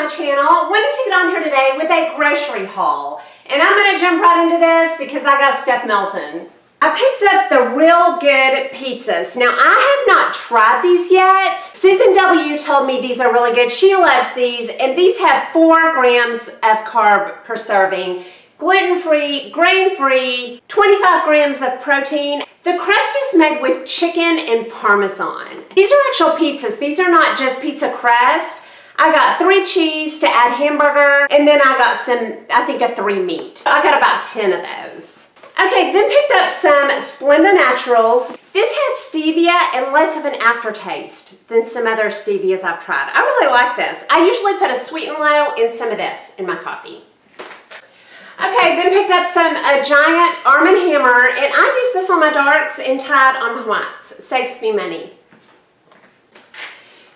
my channel. I wanted to get on here today with a grocery haul. And I'm going to jump right into this because I got stuff melting. I picked up the Real Good pizzas. Now, I have not tried these yet. Susan W. told me these are really good. She loves these, and these have 4 grams of carb per serving. Gluten-free, grain-free, 25 grams of protein. The crust is made with chicken and Parmesan. These are actual pizzas. These are not just pizza crust. I got 3 cheese to add hamburger, and then I got some, I think, a 3 meat. I got about 10 of those. Okay, then picked up some Splenda Naturals. This has stevia and less of an aftertaste than some other stevias I've tried. I really like this. I usually put a sweet and low and some of this in my coffee. Okay, then picked up a giant Arm & Hammer, and I use this on my darks and tie it on my whites. It saves me money.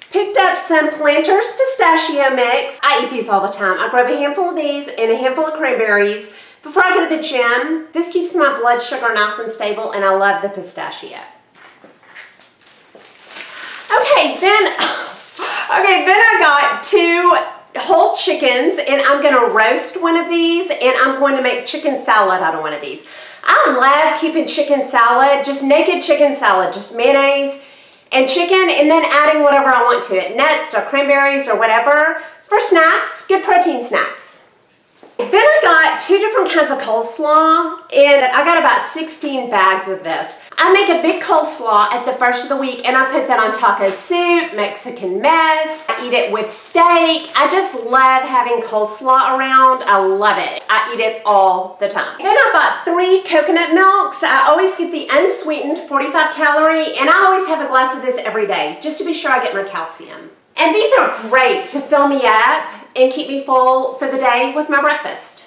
Picked up some Planters pistachio mix. I eat these all the time. I grab a handful of these and a handful of cranberries before I go to the gym. This keeps my blood sugar nice and stable, and I love the pistachio. Okay, then I got 2 whole chickens, and I'm going to roast one of these, and I'm going to make chicken salad out of one of these. I love keeping chicken salad, just naked chicken salad, just mayonnaise and chicken, and then adding whatever I want to it, nuts or cranberries or whatever, for snacks, good protein snacks. Then I got 2 different kinds of coleslaw, and I got about 16 bags of this. I make a big coleslaw at the first of the week, and I put that on taco soup, Mexican mess. I eat it with steak. I just love having coleslaw around. I love it. I eat it all the time. Then I bought 3 coconut milks. I always get the unsweetened 45 calorie, and I always have a glass of this every day, just to be sure I get my calcium. And these are great to fill me up and keep me full for the day with my breakfast.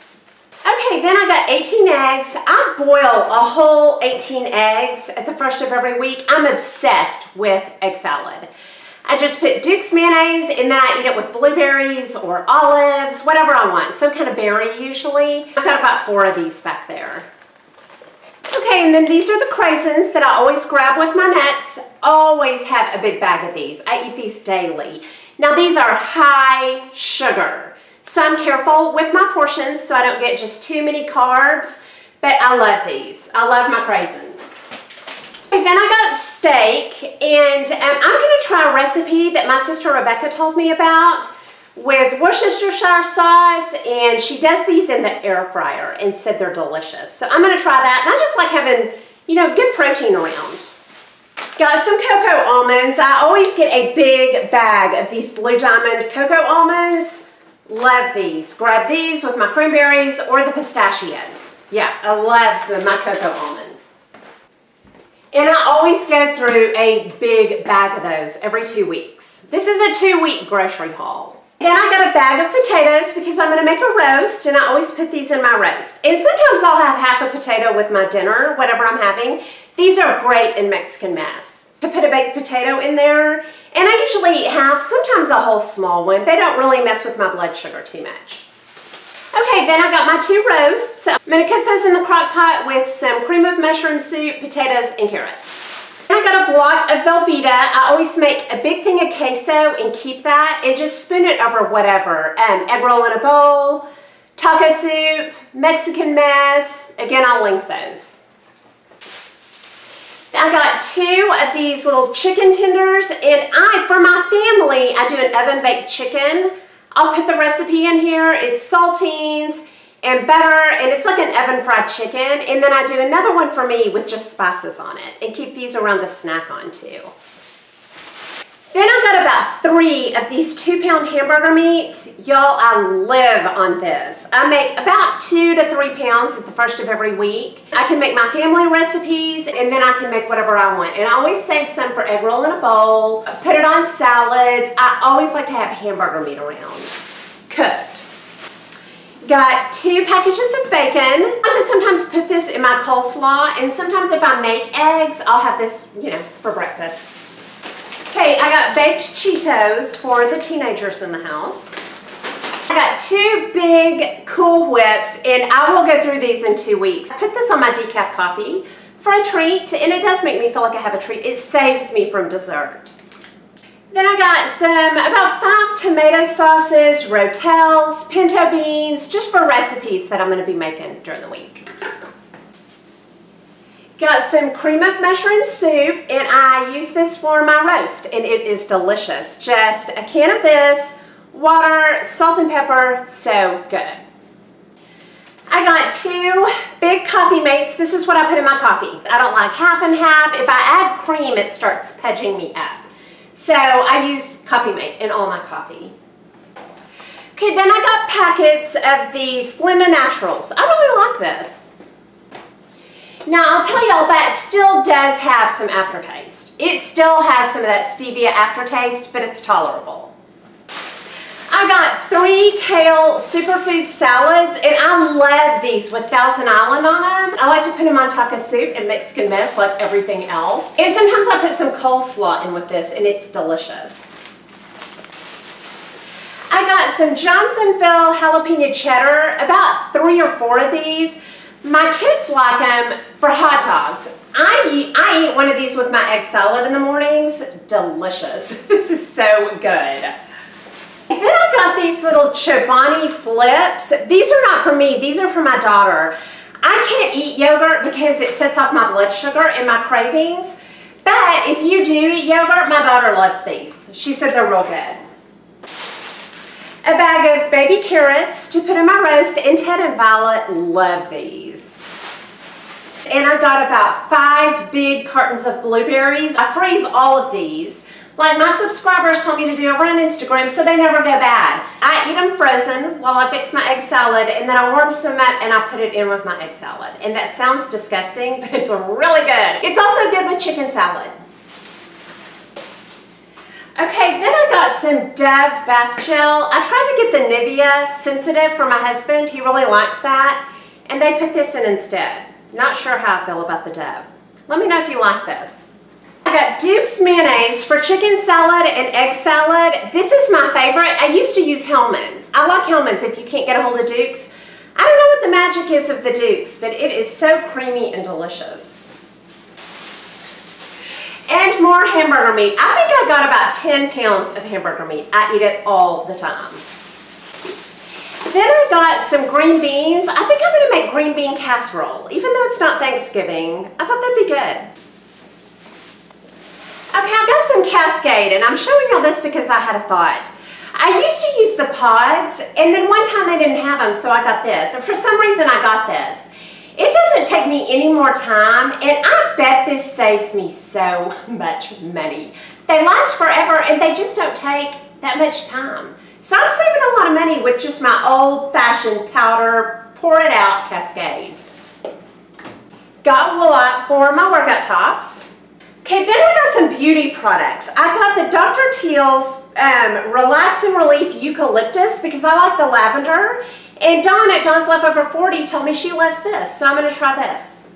Okay, then I got 18 eggs. I boil a whole 18 eggs at the first of every week. I'm obsessed with egg salad. I just put Duke's mayonnaise, and then I eat it with blueberries or olives, whatever I want, some kind of berry usually. I've got about 4 of these back there. Okay, and then these are the craisins that I always grab with my nuts. Always have a big bag of these. I eat these daily. Now these are high sugar, so I'm careful with my portions so I don't get just too many carbs, but I love these. I love my craisins. Okay, then I got steak, and I'm going to try a recipe that my sister Rebecca told me about with Worcestershire sauce, and she does these in the air fryer and said they're delicious. So I'm going to try that, and I just like having, you know, good protein around. Got some cocoa almonds. I always get a big bag of these Blue Diamond cocoa almonds. Love these. Grab these with my cranberries or the pistachios. Yeah, I love my cocoa almonds. And I always go through a big bag of those every 2 weeks. This is a 2-week grocery haul. Then I got a bag of potatoes because I'm going to make a roast, and I always put these in my roast. And sometimes I'll have half a potato with my dinner, whatever I'm having. These are great in Mexican mess. To put a baked potato in there, and I usually have sometimes a whole small one. They don't really mess with my blood sugar too much. Okay, then I got my 2 roasts. I'm going to cook those in the crock pot with some cream of mushroom soup, potatoes, and carrots. I got a block of Velveeta. I always make a big thing of queso and keep that and just spoon it over whatever. Egg roll in a bowl, taco soup, Mexican mess. Again, I'll link those. I got 2 of these little chicken tenders, and for my family, I do an oven-baked chicken. I'll put the recipe in here. It's Saltines and butter, and it's like an oven-fried chicken, and then I do another one for me with just spices on it, and keep these around to snack on too. Then I got about 3 of these 2-pound hamburger meats. Y'all, I live on this. I make about 2 to 3 pounds at the first of every week. I can make my family recipes, and then I can make whatever I want. And I always save some for egg roll in a bowl, put it on salads. I always like to have hamburger meat around, cooked. Got 2 packages of bacon. I just sometimes put this in my coleslaw, and sometimes if I make eggs, I'll have this, you know, for breakfast. Okay, I got baked Cheetos for the teenagers in the house. I got 2 big Cool Whips, and I will go through these in 2 weeks. I put this on my decaf coffee for a treat, and it does make me feel like I have a treat. It saves me from dessert. Then I got about 5 tomato sauces, rotels, pinto beans, just for recipes that I'm going to be making during the week. Got some cream of mushroom soup, and I use this for my roast, and it is delicious. Just a can of this, water, salt and pepper, so good. I got 2 big coffee mates. This is what I put in my coffee. I don't like half and half. If I add cream, it starts pudging me up. So I use Coffee Mate in all my coffee. Okay, then I got packets of the Splenda Naturals. I really like this. Now I'll tell y'all that still does have some aftertaste. It still has some of that stevia aftertaste, but it's tolerable. I got 3 kale superfood salads, and I love these with Thousand Island on them. I like to put them on taco soup and Mexican mess like everything else. And sometimes I put some coleslaw in with this, and it's delicious. I got some Johnsonville jalapeno cheddar, about 3 or 4 of these. My kids like them for hot dogs. I eat one of these with my egg salad in the mornings. Delicious. This is so good. Then I got these little Chobani flips. These are not for me, these are for my daughter. I can't eat yogurt because it sets off my blood sugar and my cravings. But if you do eat yogurt, my daughter loves these. She said they're real good. A bag of baby carrots to put in my roast, and Ted and Violet love these. And I got about 5 big cartons of blueberries. I freeze all of these, like my subscribers told me to do over on Instagram, so they never go bad. I eat them frozen while I fix my egg salad, and then I warm some up and I put it in with my egg salad. And that sounds disgusting, but it's really good. It's also good with chicken salad. Okay, then I got some Dove bath gel. I tried to get the Nivea Sensitive for my husband. He really likes that. And they put this in instead. Not sure how I feel about the Dove. Let me know if you like this. I got Duke's mayonnaise for chicken salad and egg salad. This is my favorite. I used to use Hellmann's. I like Hellmann's if you can't get a hold of Duke's. I don't know what the magic is of the Duke's, but it is so creamy and delicious. And more hamburger meat. I think I got about 10 pounds of hamburger meat. I eat it all the time. Then I got some green beans. I think I'm going to make green bean casserole. Even though it's not Thanksgiving, I thought that'd be good. Okay, I got some Cascade, and I'm showing y'all this because I had a thought. I used to use the pods, and then one time they didn't have them, so I got this. Or for some reason, I got this. It doesn't take me any more time, and I bet this saves me so much money. They last forever, and they just don't take that much time. So I'm saving a lot of money with just my old-fashioned powder, pour it out Cascade. Got Willot for my workout tops. Okay, then I got some beauty products. I got the Dr. Teal's Relax and Relief Eucalyptus because I like the lavender. And Dawn at Dawn's Leftover 40 told me she loves this, so I'm going to try this.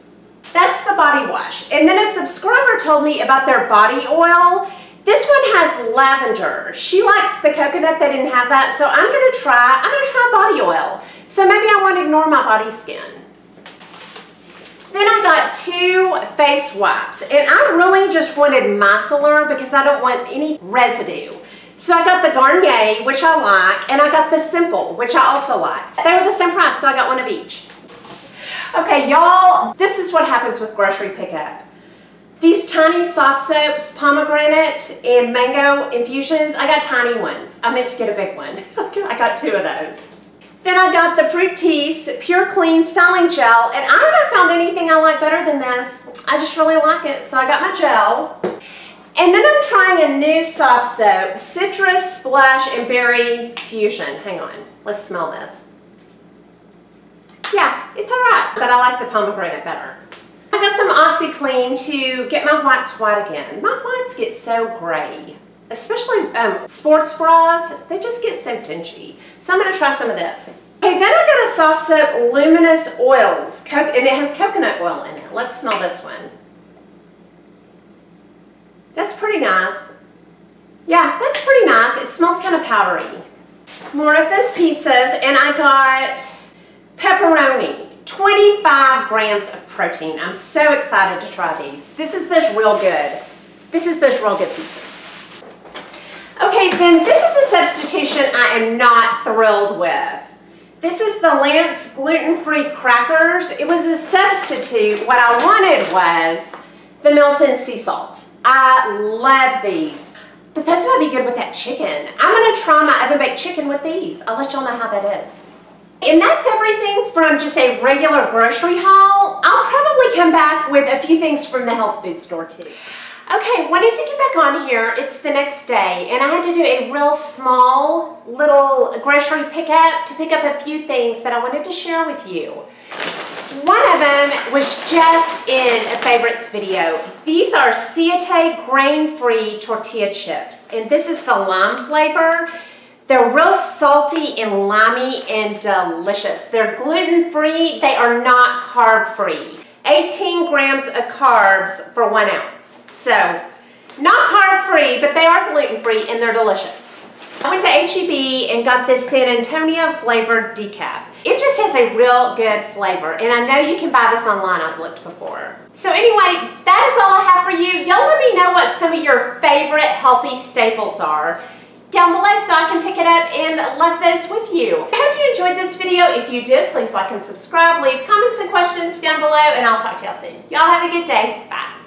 That's the body wash. And then a subscriber told me about their body oil. This one has lavender. She likes the coconut. They didn't have that, so I'm going to try body oil. So maybe I won't ignore my body skin. Then I got 2 face wipes, and I really just wanted micellar because I don't want any residue. So I got the Garnier, which I like, and I got the Simple, which I also like. They were the same price, so I got one of each. Okay, y'all, this is what happens with grocery pickup. These tiny soft soaps, pomegranate and mango infusions, I got tiny ones. I meant to get a big one. I got 2 of those. Then I got the Fructis Pure Clean Styling Gel, and I haven't found anything I like better than this. I just really like it, so I got my gel. And then I'm trying a new soft soap, Citrus Splash and Berry Fusion. Hang on, let's smell this. Yeah, it's alright, but I like the pomegranate better. I got some OxyClean to get my whites white again. My whites get so gray. Especially sports bras, they just get so dingy. So I'm going to try some of this. Okay, then I got a soft soap Luminous Oils, and it has coconut oil in it. Let's smell this one. That's pretty nice. Yeah, that's pretty nice. It smells kind of powdery. More of this pizzas, and I got pepperoni. 25 grams of protein. I'm so excited to try these. This is those real good pizzas. Okay, then this is a substitution I am not thrilled with. This is the Lance gluten-free crackers. It was a substitute. What I wanted was the Milton sea salt. I love these. But those might be good with that chicken. I'm gonna try my oven-baked chicken with these. I'll let y'all know how that is. And that's everything from just a regular grocery haul. I'll probably come back with a few things from the health food store too. Okay, wanted to get back on here. It's the next day, and I had to do a real small little grocery pickup to pick up a few things that I wanted to share with you. One of them was just in a favorites video. These are Siete grain-free tortilla chips, and this is the lime flavor. They're real salty and limey and delicious. They're gluten-free. They are not carb-free. 18 grams of carbs for 1 ounce. So, not carb-free, but they are gluten-free and they're delicious. I went to H-E-B and got this San Antonio flavored decaf. It just has a real good flavor, and I know you can buy this online. I've looked before. So anyway, that is all I have for you. Y'all let me know what some of your favorite healthy staples are down below so I can pick it up and love those with you. I hope you enjoyed this video. If you did, please like and subscribe. Leave comments and questions down below, and I'll talk to y'all soon. Y'all have a good day. Bye.